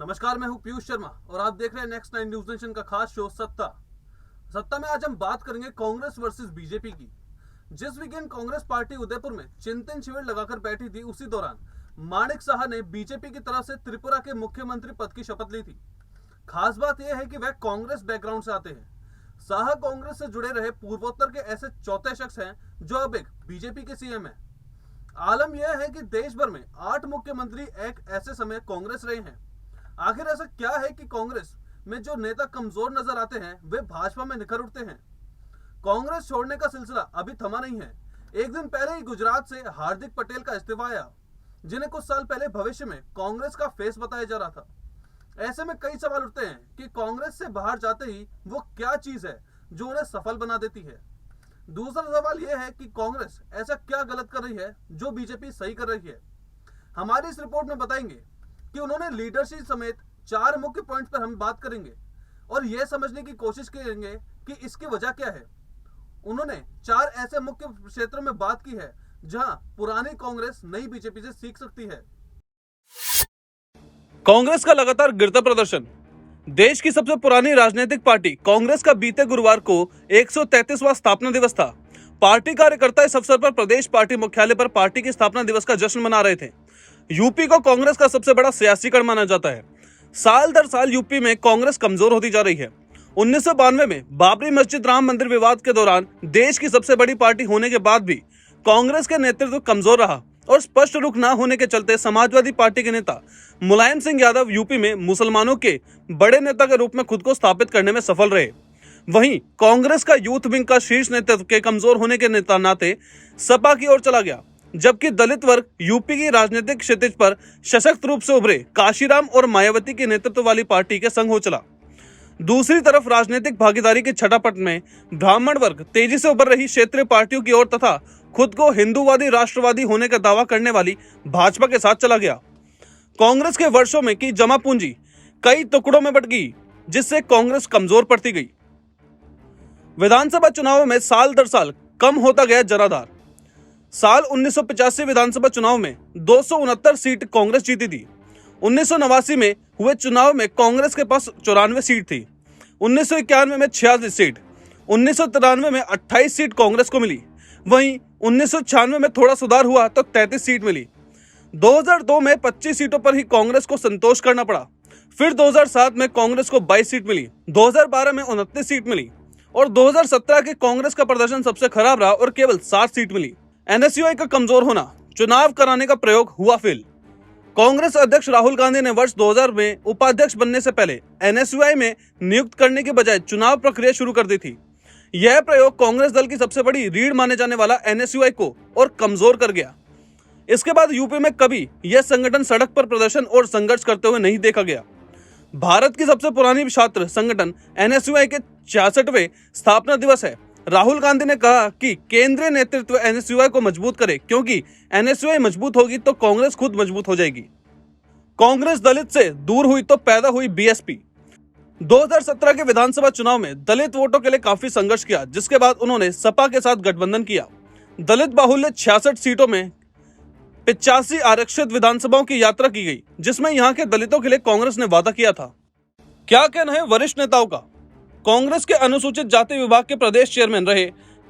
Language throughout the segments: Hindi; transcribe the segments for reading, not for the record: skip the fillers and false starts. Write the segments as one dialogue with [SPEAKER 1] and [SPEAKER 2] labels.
[SPEAKER 1] नमस्कार, मैं हूं पीयूष शर्मा और आप देख रहे हैं नेक्स्ट 9 न्यूज नेशन का खास शो सत्ता में। आज हम बात करेंगे कांग्रेस वर्सेस बीजेपी की। जिस वीकेंड कांग्रेस पार्टी उदयपुर में चिंतन शिविर लगाकर बैठी थी, उसी दौरान माणिक साह ने बीजेपी की तरफ से त्रिपुरा के मुख्यमंत्री पद की शपथ ली थी। खास बात यह है कि वह कांग्रेस बैकग्राउंड से आते हैं। साह कांग्रेस से जुड़े रहे पूर्वोत्तर के ऐसे चौथे शख्स हैं जो अब एक बीजेपी के सीएम है। आलम यह है कि देश भर में 8 मुख्यमंत्री एक ऐसे समय कांग्रेस रहे हैं। आखिर ऐसा क्या है कि कांग्रेस में जो नेता कमजोर नजर आते हैं वे भाजपा में निखर उठते हैं। कांग्रेस छोड़ने का सिलसिला अभी थमा नहीं है। एक दिन पहले ही गुजरात से हार्दिक पटेल का इस्तीफा आया, जिन्हें कुछ साल पहले भविष्य में कांग्रेस का फेस बताया जा रहा था। ऐसे में कई सवाल उठते हैं कि कांग्रेस से बाहर जाते ही वो क्या चीज है जो उन्हें सफल बना देती है। दूसरा सवाल यह है कि कांग्रेस ऐसा क्या गलत कर रही है जो बीजेपी सही कर रही है। हमारी इस रिपोर्ट में बताएंगे कि उन्होंने लीडरशिप समेत 4 मुख्य पॉइंट पर हम बात करेंगे और यह समझने की कोशिश करेंगे कि इसकी वजह क्या है। उन्होंने 4 ऐसे मुख्य क्षेत्रों में बात की है जहां पुरानी कांग्रेस नई बीजेपी से सीख सकती है।
[SPEAKER 2] कांग्रेस का लगातार गिरता प्रदर्शन। देश की सबसे पुरानी राजनीतिक पार्टी कांग्रेस का बीते गुरुवार को 133वां स्थापना दिवस था। पार्टी कार्यकर्ता इस अवसर पर प्रदेश पार्टी मुख्यालय पर पार्टी की स्थापना दिवस का जश्न मना रहे थे। यूपी को कांग्रेस का सबसे बड़ा सियासी गढ़ माना जाता है। साल दर साल यूपी में कांग्रेस कमजोर होती जा रही है। 1992 में बाबरी मस्जिद राम मंदिर विवाद के दौरान देश की सबसे बड़ी पार्टी होने के बाद भी कांग्रेस का नेतृत्व कमजोर रहा और स्पष्ट रुख न होने के चलते समाजवादी पार्टी के नेता मुलायम सिंह यादव यूपी में मुसलमानों के बड़े नेता के रूप में खुद को स्थापित करने में सफल रहे। वहीं कांग्रेस का यूथ विंग का शीर्ष नेतृत्व के कमजोर होने के नाते सपा की ओर चला गया, जबकि दलित वर्ग यूपी की राजनीतिक क्षितिज पर सशक्त रूप से उभरे काशीराम और मायावती के नेतृत्व वाली पार्टी के संग हो चला। दूसरी तरफ राजनीतिक भागीदारी के छठापट में ब्राह्मण वर्ग तेजी से उभर रही क्षेत्रीय पार्टियों की ओर तथा खुद को हिंदूवादी राष्ट्रवादी होने का दावा करने वाली भाजपा के साथ चला गया। कांग्रेस के वर्षों में की जमा पूंजी कई टुकड़ों में बट गई, जिससे कांग्रेस कमजोर पड़ती गई। विधानसभा चुनावों में साल दर साल कम होता गया जनाधार। साल 1985 विधानसभा चुनाव में 269 सीट कांग्रेस जीती थी। 1989 में हुए चुनाव में कांग्रेस के पास 94 सीट थी। 1991 में 86 सीट, 1993 में 28 सीट कांग्रेस को मिली। वहीं 1996 में थोड़ा सुधार हुआ तो 33 सीट मिली। 2002 में 25 सीटों पर ही कांग्रेस को संतोष करना पड़ा। फिर 2007 में कांग्रेस को 22 सीट मिली, 2012 में 29 सीट मिली और 2017 के कांग्रेस का प्रदर्शन सबसे खराब रहा और केवल 60 सीट मिली। एनएसयूआई का कमजोर होना, चुनाव कराने का प्रयोग हुआ फेल। कांग्रेस अध्यक्ष राहुल गांधी ने वर्ष 2000 में उपाध्यक्ष बनने से पहले एनएसयूआई में नियुक्त करने के बजाय चुनाव प्रक्रिया शुरू कर दी थी। यह प्रयोग कांग्रेस दल की सबसे बड़ी रीढ़ माने जाने वाला एनएसयूआई को और कमजोर कर गया। इसके बाद यूपी में कभी यह संगठन सड़क पर प्रदर्शन और संघर्ष करते हुए नहीं देखा गया। भारत की सबसे पुरानी छात्र संगठन एनएसयूआई के 66वें स्थापना दिवस है। राहुल गांधी ने कहा कि केंद्रीय नेतृत्व एनएसयूआई को मजबूत करे, क्योंकि एनएसयूआई मजबूत होगी तो कांग्रेस खुद मजबूत हो जाएगी। कांग्रेस दलित से दूर हुई तो पैदा हुई बीएसपी। 2017 के विधानसभा चुनाव में दलित वोटों के लिए काफी संघर्ष किया, जिसके बाद उन्होंने सपा के साथ गठबंधन किया। दलित बाहुल्य 66 सीटों में 85 आरक्षित विधानसभाओं की यात्रा की गई, जिसमें यहाँ के दलितों के लिए कांग्रेस ने वादा किया था। क्या कहना है वरिष्ठ नेताओं का। कांग्रेस के अनुसूचित जाति विभाग के प्रदेश चेयरमैन रहे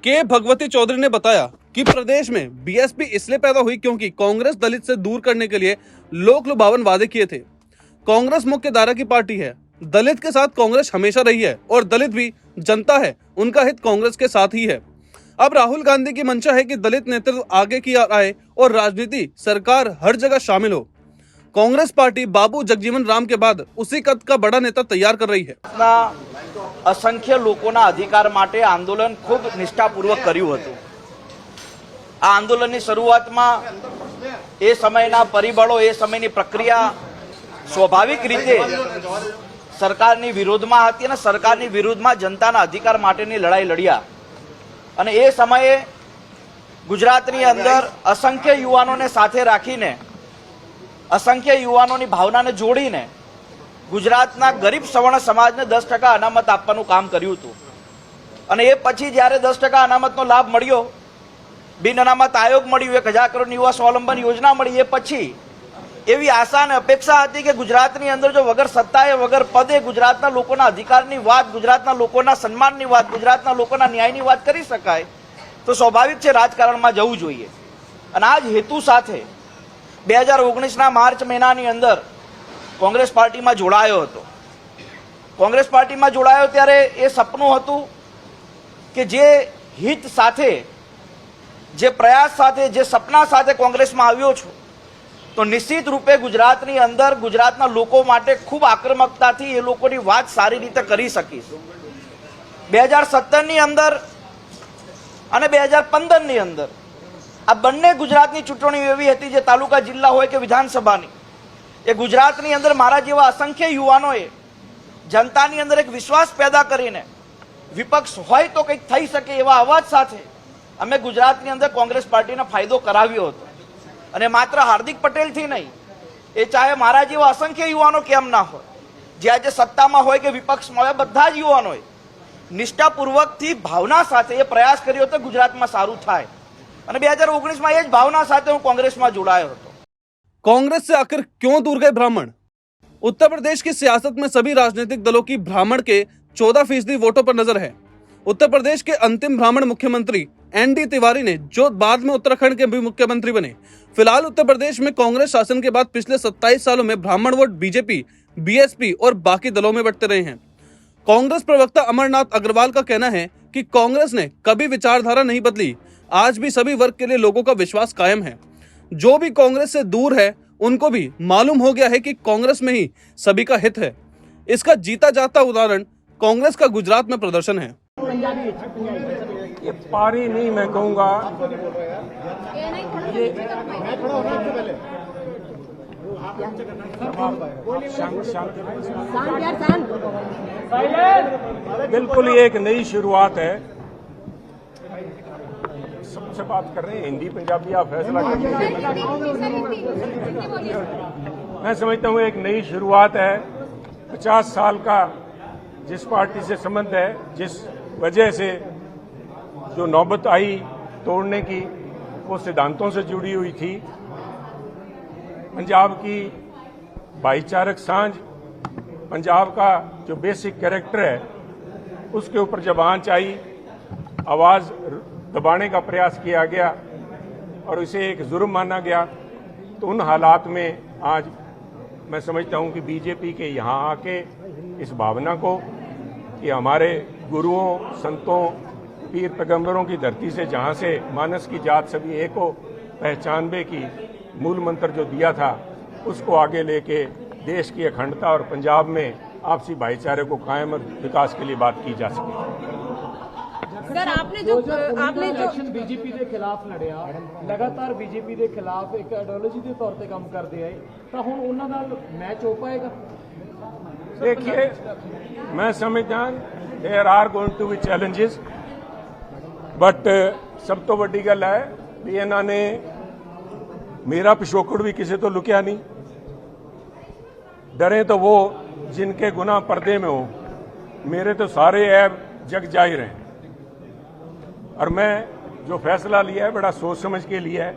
[SPEAKER 2] के भगवती चौधरी ने बताया कि प्रदेश में बीएसपी इसलिए पैदा हुई क्योंकि कांग्रेस दलित से दूर करने के लिए लोक लुभावन वादे किए थे। कांग्रेस मुख्य धारा की पार्टी है, दलित के साथ कांग्रेस हमेशा रही है और दलित भी जनता है, उनका हित कांग्रेस के साथ ही है। अब राहुल गांधी की मंशा है कि दलित नेतृत्व आगे की आए और राजनीति सरकार हर जगह शामिल हो। कांग्रेस पार्टी बाबू जगजीवन राम के बाद उसी कद का बड़ा नेता तैयार कर रही है।
[SPEAKER 3] असंख्य लोकोना अधिकार माटे आंदोलन खूब निष्ठापूर्वक कर्યું હતું। આ આંદોલનની શરૂઆતમાં એ સમયના પરિબળો, એ સમયની પ્રક્રિયા સ્વાભાવિક રીતે સરકારની વિરોધમાં હતી અને સરકારની વિરુદ્ધમાં જનતાના અધિકાર માટેની લડાઈ લડ્યા અને એ સમયે ગુજરાતની અંદર असंख्य યુવાનોને સાથે રાખીને, असंख्य યુવાનોની ભાવનાને જોડીને ગુજરાતના ગરીબ સવર્ણ સમાજને 10% અનામત આપવાનું કામ કર્યું હતું અને એ પછી જ્યારે 10% અનામતનો લાભ મળ્યો, બિન અનામત આયોગ મળ્યું, 1000 કરોડ યુવા સ્વાવલંબન યોજના મળી, એ પછી એવી આશા અને અપેક્ષા હતી કે ગુજરાતની અંદર જો વગર સત્તાએ વગર પદે ગુજરાતના લોકોના અધિકારની વાત, ગુજરાતના લોકોના સન્માનની વાત, ગુજરાતના લોકોના ન્યાયની વાત કરી શકાય તો સ્વાભાવિક છે રાજકારણમાં જવું જોઈએ. અને આ જ હેતુ સાથે 2019ના માર્ચ મહિનાની અંદર કોંગ્રેસ પાર્ટીમાં જોડાયો હતો. કોંગ્રેસ પાર્ટીમાં જોડાયો ત્યારે એ સપનું હતું કે જે હિત સાથે, જે પ્રયાસ સાથે, જે સપના સાથે કોંગ્રેસમાં આવ્યો છું તો નિશ્ચિત રૂપે ગુજરાતની અંદર ગુજરાતના લોકો માટે ખૂબ આક્રમકતાથી એ લોકોની વાત સારી રીતે કરી શકીશ. 2017ની અંદર અને 2015ની અંદર આ બંને ગુજરાતની ચૂંટણીઓ એવી હતી જે તાલુકા જિલ્લા હોય કે વિધાનસભાની, એ ગુજરાતની અંદર મારા જેવા અસંખ્ય યુવાનોએ જનતાની અંદર એક વિશ્વાસ પેદા કરીને વિપક્ષ હોય તો કંઈક થઈ શકે એવા અવાજ સાથે અમે ગુજરાતની અંદર કોંગ્રેસ પાર્ટીને ફાયદો કરાવ્યો હતો. અને માત્ર હાર્દિક પટેલથી નહીં, એ ચાહે મારા જેવા અસંખ્ય યુવાનો કેમ ના હોય, જે આજે સત્તામાં હોય કે વિપક્ષમાં હોય, બધા જ યુવાનોએ નિષ્ઠાપૂર્વકથી ભાવના સાથે એ પ્રયાસ કર્યો હતો ગુજરાતમાં સારું થાય. અને 2019માં એ જ भावना સાથે હું કોંગ્રેસમાં જોડાયો હતો.
[SPEAKER 2] कांग्रेस से आखिर क्यों दूर गए ब्राह्मण? उत्तर प्रदेश की सियासत में सभी राजनीतिक दलों की ब्राह्मण के 14% वोटों पर नजर है. उत्तर प्रदेश के अंतिम ब्राह्मण मुख्यमंत्री एनडी तिवारी ने, जो बाद में उत्तराखंड के भी मुख्यमंत्री बने. फिलहाल उत्तर प्रदेश में कांग्रेस शासन के बाद पिछले 27 सालों में ब्राह्मण वोट बीजेपी, बीएसपी और बाकी दलों में बंटते रहे हैं. कांग्रेस प्रवक्ता अमरनाथ अग्रवाल का कहना है कि कांग्रेस ने कभी विचारधारा नहीं बदली. आज भी सभी वर्ग के लिए लोगों का विश्वास कायम है. जो भी कांग्रेस से दूर है उनको भी मालूम हो गया है कि कांग्रेस में ही सभी का हित है. इसका जीता जाता उदाहरण कांग्रेस का गुजरात में प्रदर्शन है.
[SPEAKER 4] ये पारी नहीं, मैं कहूँगा ये बिल्कुल ये एक नई शुरुआत है. सबसे बात कर रहे हैं हिंदी पंजाबी, आप फैसला करिए. मैं समझता हूँ एक नई शुरुआत है. 50 साल का जिस पार्टी से संबंध है, जिस वजह से जो नौबत आई तोड़ने की, वो सिद्धांतों से जुड़ी हुई थी. पंजाब की भाईचारक सांझ, पंजाब का जो बेसिक कैरेक्टर है, उसके ऊपर जब आंच आई, आवाज़ दबाने का प्रयास किया गया और इसे एक जुर्म माना गया. तो उन हालात में आज मैं समझता हूं कि बीजेपी के यहाँ आके इस भावना को कि हमारे गुरुओं, संतों, पीर पैगंबरों की धरती से, जहाँ से मानस की जात सभी एक हो, पहचानबे की मूल मंत्र जो दिया था, उसको आगे लेके देश की अखंडता और पंजाब में आपसी भाईचारे को कायम और विकास के लिए बात की जा सके.
[SPEAKER 5] सर आपने जो
[SPEAKER 6] ਇਲੈਕਸ਼ਨ ਬੀਜੇਪੀ ਦੇ ਖਿਲਾਫ ਲੜਿਆ, ਲਗਾਤਾਰ ਬੀਜੇਪੀ ਦੇ ਖਿਲਾਫ ਇੱਕ ਆਈਡੀਓਲੋਜੀ ਦੇ ਤੌਰ ਤੇ ਕੰਮ ਕਰਦੇ ਆਏ, ਤਾਂ ਹੁਣ ਉਹਨਾਂ ਨਾਲ ਮੈਚ ਹੋ ਪਾਏਗਾ?
[SPEAKER 4] देखिए, मैं समझता there are going to be challenges, but सब तो वड्डी गल है भी इन्होंने मेरा पिछोकड़ भी किसी तो लुकिया नहीं. डरे तो वो जिनके गुनाह पर्दे में हो, मेरे तो सारे ऐब जग जाहिर हैं. और मैं जो फैसला लिया है बड़ा सोच समझ के लिया है.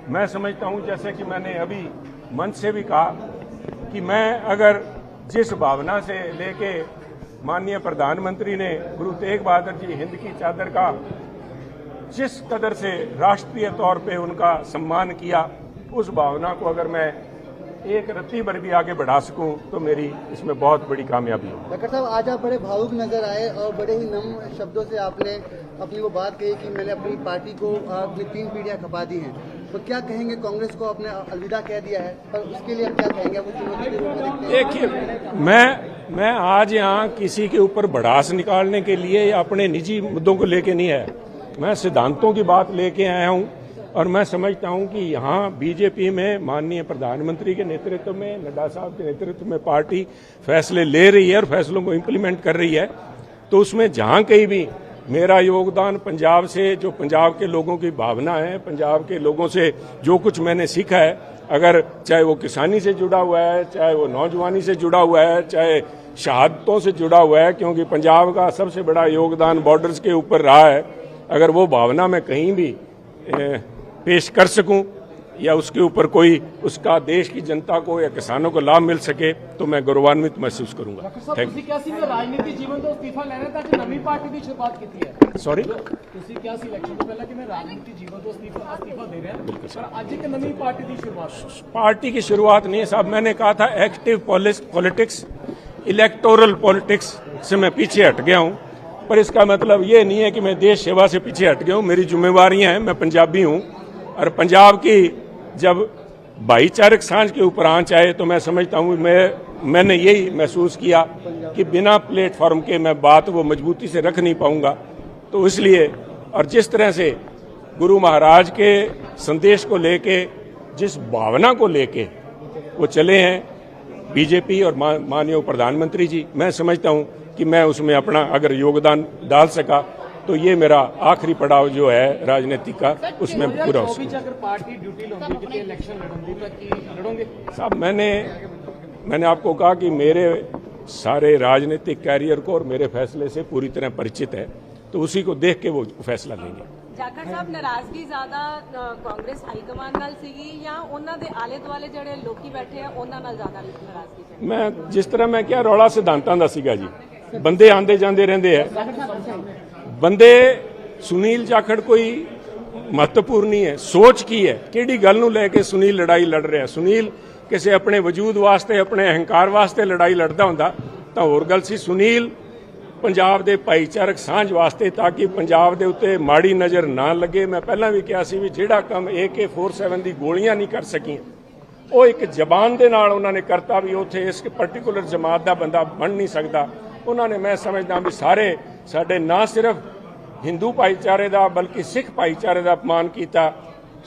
[SPEAKER 4] मैं समझता हूं, जैसे कि मैंने अभी मंच से भी कहा, कि मैं अगर जिस भावना से लेके माननीय प्रधानमंत्री ने गुरु तेग बहादुर जी हिंद की चादर का जिस कदर से राष्ट्रीय तौर पे उनका सम्मान किया, उस भावना को अगर मैं एक रत्ती भर भी आगे बढ़ा सकूं तो मेरी इसमें बहुत बड़ी कामयाबी हो.
[SPEAKER 7] डॉक्टर साहब, आज आप बड़े भावुक नजर आए और बड़े ही नम्र शब्दों से आपने अपनी वो बात कही कि मैंने अपनी पार्टी को अपनी 3 पीढ़ियां खपा दी हैं. तो क्या कहेंगे, कांग्रेस को अपने अलविदा कह दिया है, पर उसके लिए आप क्या कहेंगे? वो चुनौती के रूप में देखते हैं?
[SPEAKER 4] देखिए, मैं आज यहाँ किसी के ऊपर भड़ास निकालने के लिए या अपने निजी मुद्दों को लेके नहीं आया. मैं सिद्धांतों की बात लेके आया हूँ. और मैं समझता हूं कि यहाँ बीजेपी में माननीय प्रधानमंत्री के नेतृत्व में, नड्डा साहब के नेतृत्व में पार्टी फैसले ले रही है और फैसलों को इम्प्लीमेंट कर रही है. तो उसमें जहाँ कहीं भी मेरा योगदान पंजाब से, जो पंजाब के लोगों की भावना है, पंजाब के लोगों से जो कुछ मैंने सीखा है, अगर चाहे वो किसानी से जुड़ा हुआ है, चाहे वो नौजवानी से जुड़ा हुआ है, चाहे शहादतों से जुड़ा हुआ है, क्योंकि पंजाब का सबसे बड़ा योगदान बॉर्डर्स के ऊपर रहा है, अगर वो भावना मैं कहीं भी पेश कर सकूं, या उसके ऊपर कोई उसका देश की जनता को या किसानों को लाभ मिल सके तो मैं गौरवान्वित महसूस करूंगा।
[SPEAKER 6] ਡਾਕਟਰ ਸਾਹਿਬ
[SPEAKER 4] थैंक
[SPEAKER 6] ਤੁਸੀਂ ਕਿਹਾ ਸੀ ਮੈਂ ਰਾਜਨੀਤੀ ਜੀਵਨ ਤੋਂ ਅਸਤੀਫਾ ਲੈਣਾ ਤਾਂ ਕਿ ਨਵੀਂ ਪਾਰਟੀ ਦੀ ਸ਼ੁਰੂਆਤ ਕੀਤੀ ਹੈ।
[SPEAKER 4] यू सॉरी
[SPEAKER 6] ਤੁਸੀਂ ਕਿਹਾ ਸੀ ਇਲੈਕਸ਼ਨ ਤੋਂ ਪਹਿਲਾਂ ਕਿ ਮੈਂ ਰਾਜਨੀਤੀ ਜੀਵਨ ਤੋਂ ਅਸਤੀਫਾ ਦੇ ਰਿਹਾ ਪਰ ਅੱਜ ਇੱਕ ਨਵੀਂ ਪਾਰਟੀ ਦੀ ਸ਼ੁਰੂਆਤ
[SPEAKER 4] पार्टी की शुरुआत नहीं है साहब, मैंने कहा था एक्टिव पॉलिटिक्स इलेक्टोरल पॉलिटिक्स से मैं पीछे हट गया हूं, पर इसका मतलब ये नहीं है कि मैं देश सेवा से पीछे हट गया हूं। मेरी जिम्मेवारियां हैं, मैं पंजाबी हूं और पंजाब की जब भाईचारक सांझ के ऊपर आंच आए तो मैं समझता हूं मैंने यही महसूस किया कि बिना प्लेटफॉर्म के मैं बात वो मजबूती से रख नहीं पाऊंगा। तो इसलिए और जिस तरह से गुरु महाराज के संदेश को लेके जिस भावना को लेके वो चले हैं बीजेपी और माननीय प्रधानमंत्री जी, मैं समझता हूं कि मैं उसमें अपना अगर योगदान डाल सका तो ये मेरा आखिरी पड़ाव जो है राजनीति का उसमें पूरा हो सके।
[SPEAKER 6] अगर पार्टी ड्यूटी लाਉਂਦੀ ਕਿਤੇ ਇਲੈਕਸ਼ਨ ਲੜਨ ਦੀ ਤਾਂ ਕੀ ਲੜੋਗੇ?
[SPEAKER 4] साहब मैंने आपको कहा कि मेरे सारे राजनीतिक कैरियर को और मेरे फैसले से पूरी तरह परिचित है, तो उसी को देख के वो फैसला लेंगे।
[SPEAKER 5] ਜਾਖੜ ਸਾਹਿਬ ਨਾਰਾਜ਼ਗੀ ਜ਼ਿਆਦਾ ਕਾਂਗਰਸ ਹਾਈਕਮਾਂਡ ਨਾਲ ਸੀਗੀ ਜਾਂ ਉਹਨਾਂ ਦੇ ਆਲੇ ਦੁਆਲੇ ਜਿਹੜੇ ਲੋਕੀ ਬੈਠੇ ਆ ਉਹਨਾਂ ਨਾਲ ਜ਼ਿਆਦਾ ਨਾਰਾਜ਼ਗੀ ਸੀ?
[SPEAKER 4] ਮੈਂ ਜਿਸ ਤਰ੍ਹਾਂ ਮੈਂ ਕਿਹਾ ਰੌਲਾ ਸਿਧਾਂਤਾਂ ਦਾ ਸੀਗਾ ਜੀ, ਬੰਦੇ ਆਂਦੇ ਜਾਂਦੇ ਰਹਿੰਦੇ ਆ, ਬੰਦੇ ਸੁਨੀਲ ਜਾਖੜ ਕੋਈ ਮਹੱਤਵਪੂਰਨ ਨਹੀਂ ਹੈ, ਸੋਚ ਕੀ ਹੈ, ਕਿਹੜੀ ਗੱਲ ਨੂੰ ਲੈ ਕੇ ਸੁਨੀਲ ਲੜਾਈ ਲੜ ਰਿਹਾ। ਸੁਨੀਲ ਕਿਸੇ ਆਪਣੇ ਵਜੂਦ ਵਾਸਤੇ ਆਪਣੇ ਅਹੰਕਾਰ ਵਾਸਤੇ ਲੜਾਈ ਲੜਦਾ ਹੁੰਦਾ ਤਾਂ ਹੋਰ ਗੱਲ ਸੀ। ਸੁਨੀਲ ਪੰਜਾਬ ਦੇ ਭਾਈਚਾਰਕ ਸਾਂਝ ਵਾਸਤੇ ਤਾਂ ਕਿ ਪੰਜਾਬ ਦੇ ਉੱਤੇ ਮਾੜੀ ਨਜ਼ਰ ਨਾ ਲੱਗੇ। ਮੈਂ ਪਹਿਲਾਂ ਵੀ ਕਿਹਾ ਸੀ ਵੀ ਜਿਹੜਾ ਕੰਮ AK-47 ਦੀ ਗੋਲੀਆਂ ਨਹੀਂ ਕਰ ਸਕੀਆਂ ਉਹ ਇੱਕ ਜ਼ਬਾਨ ਦੇ ਨਾਲ ਉਹਨਾਂ ਨੇ ਕਰਤਾ ਵੀ ਉੱਥੇ ਇਸ ਪਾਰਟਿਕੂਲਰ ਜਮਾਤ ਦਾ ਬੰਦਾ ਬਣ ਨਹੀਂ ਸਕਦਾ। ਉਹਨਾਂ ਨੇ ਮੈਂ ਸਮਝਦਾ ਵੀ ਸਾਰੇ ਸਾਡੇ ਨਾ ਸਿਰਫ ਹਿੰਦੂ ਭਾਈਚਾਰੇ ਦਾ ਬਲਕਿ ਸਿੱਖ ਭਾਈਚਾਰੇ ਦਾ ਅਪਮਾਨ ਕੀਤਾ।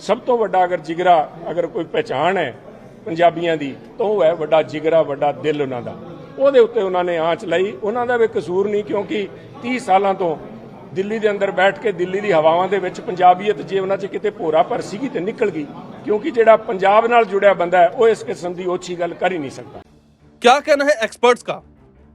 [SPEAKER 4] ਸਭ ਤੋਂ ਵੱਡਾ ਅਗਰ ਜਿਗਰਾ ਅਗਰ ਕੋਈ ਪਹਿਚਾਣ ਹੈ ਪੰਜਾਬੀਆਂ ਦੀ ਤਾਂ ਉਹ ਹੈ ਵੱਡਾ ਜਿਗਰਾ, ਵੱਡਾ ਦਿਲ ਉਹਨਾਂ ਦਾ। ਉਹਦੇ ਉੱਤੇ ਉਹਨਾਂ ਨੇ ਆਂਚ ਲਈ। ਉਹਨਾਂ ਦਾ ਵੀ ਕਸੂਰ ਨਹੀਂ ਕਿਉਂਕਿ 30 ਸਾਲਾਂ ਤੋਂ ਦਿੱਲੀ ਦੇ ਅੰਦਰ ਬੈਠ ਕੇ ਦਿੱਲੀ ਦੀ ਹਵਾਵਾਂ ਦੇ ਵਿੱਚ ਪੰਜਾਬੀਅਤ ਜੇ ਉਹਨਾਂ 'ਚ ਕਿਤੇ ਭੋਰਾ ਭਰ ਸੀਗੀ ਤੇ ਨਿਕਲ ਗਈ, ਕਿਉਂਕਿ ਜਿਹੜਾ ਪੰਜਾਬ ਨਾਲ ਜੁੜਿਆ ਬੰਦਾ ਹੈ ਉਹ ਇਸ ਕਿਸਮ ਦੀ ओछी ਗੱਲ कर ही नहीं सकता।
[SPEAKER 2] क्या कहना है एक्सपर्ट्स का?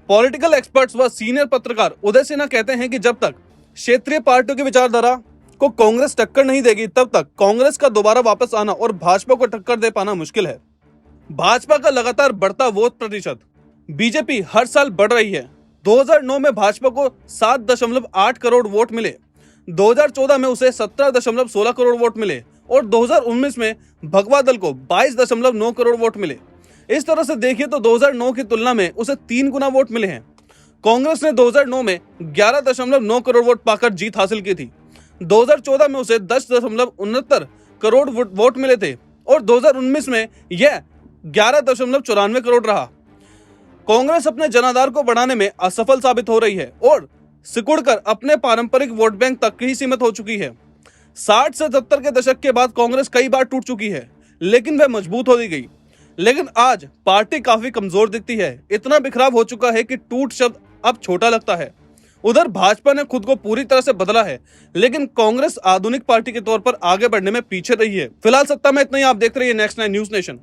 [SPEAKER 2] पॉलिटिकल एक्सपर्ट्स व सीनियर पत्रकार उदय सिन्हा कहते हैं कि जब तक क्षेत्रीय पार्टियों की विचारधारा को कांग्रेस टक्कर नहीं देगी तब तक कांग्रेस का दोबारा वापस आना और भाजपा को टक्कर दे पाना मुश्किल है। भाजपा का लगातार बढ़ता वोट प्रतिशत, बीजेपी हर साल बढ़ रही है। 2009 में भाजपा को 7.8 करोड़ वोट मिले, 2014 में उसे 17.16 करोड़ वोट मिले और 2019 में भगवा दल को 22.9 करोड़ वोट मिले। इस तरह से देखिए तो 2009 की तुलना में उसे 3 गुना वोट मिले हैं। कांग्रेस ने 2009 में 11.9 करोड़ वोट पाकर जीत हासिल की थी। 2014 में उसे 10.69 करोड़ वोट मिले थे और 2019 में यह 11.94 करोड़ रहा। कांग्रेस अपने जनाधार को बढ़ाने में असफल साबित हो रही है और सिकुड़कर अपने पारंपरिक वोट बैंक तक ही सीमित हो चुकी है। 60 से 70 के दशक के बाद कांग्रेस कई बार टूट चुकी है लेकिन वह मजबूत होती गई। लेकिन आज पार्टी काफी कमजोर दिखती है, इतना बिखराव हो चुका है कि टूट शब्द अब छोटा लगता है। उधर भाजपा ने खुद को पूरी तरह से बदला है लेकिन कांग्रेस आधुनिक पार्टी के तौर पर आगे बढ़ने में पीछे रही है। फिलहाल सत्ता में इतना ही। आप देख रहे हैं नेक्स्ट 9 न्यूज नेशन।